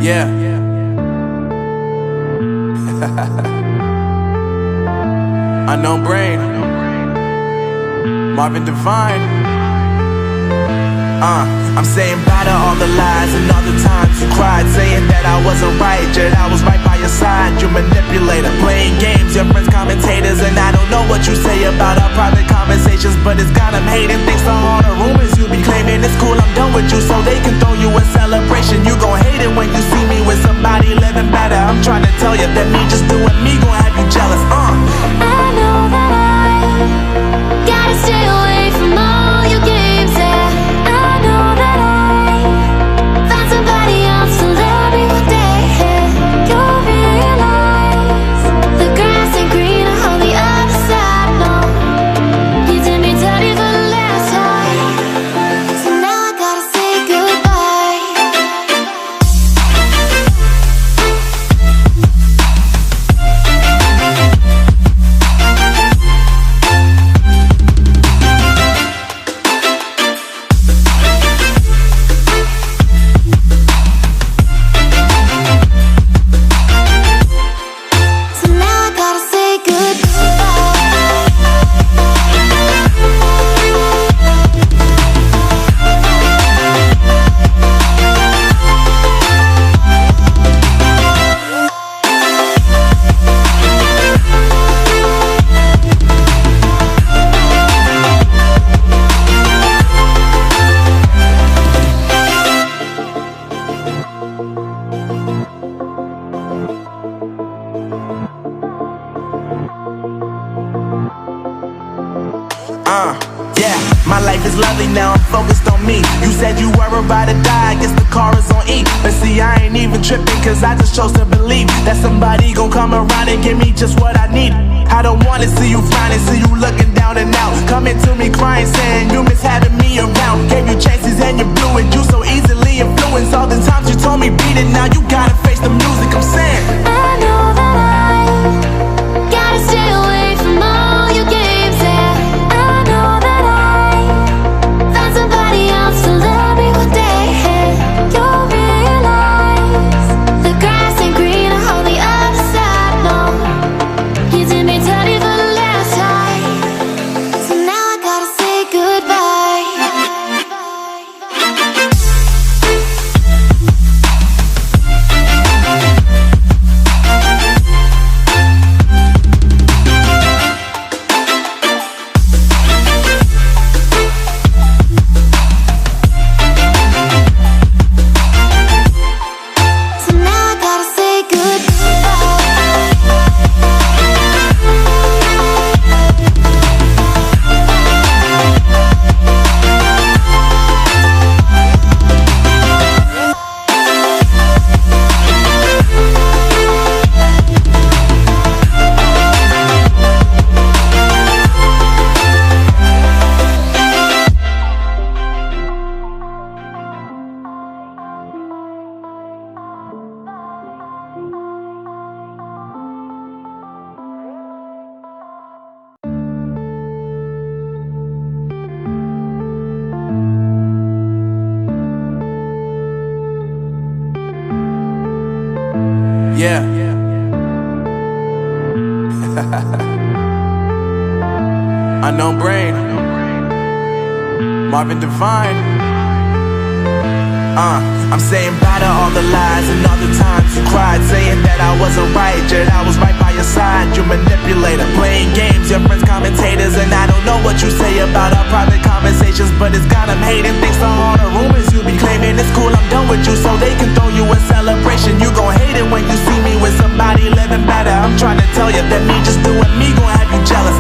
Yeah. Unknown Brain, Marvin Divine. I'm saying bye to all the lies and all the times you cried, saying that I wasn't right, yet I was right by your side. You manipulator, playing games, your friends commentators, and I don't know what you say about our private conversations, but it's got them hating. Thanks to all the rumors you be claiming. It's cool, I'm done with you, so they can throw you a celebration. You gon' hate it when you see me with somebody living better. I'm trying to tell you that me just doing me gon' have you jealous. I know that I gotta stay away from all your games, yeah. I know that I find somebody else to love me one day, yeah. You'll realize the grass ain't greener on the other side, no. You did me dirty for the last time, so now I gotta say goodbye. So now I gotta say Yeah, my life is lovely now, I'm focused on me. You said you were about to die, I guess the car is on E. But see, I ain't even tripping, cause I just chose to believe that somebody gon' come around and give me just what I need. I don't wanna see you frowning, see you looking down and out, coming to me crying, saying you miss having me around. Gave you chances and you blew it, you so easily influenced. All the times you told me beat it, now you gotta face the music. I'm saying I know that I gotta stay away from all your games, yeah. I know that I find somebody else to love me one day, yeah. You'll realize the grass ain't greener on the other side, no. You did me dirty for the last time, so now I gotta say goodbye. So now I gotta say yeah. Unknown Brain, Marvin Divine. I'm saying bye to all the lies and all the times you cried, saying that I wasn't right, yet I was right by your side. You manipulator, playing games, your friends commentators, and I don't know what you say about our private conversations, but it's got them hating. Thanks to all the rumors you be claiming. It's cool, I'm done with you, so they can throw you a celebration. You gon' hate it when you see me with somebody living better. I'm trying to tell you that me just doing me gon' have you jealous.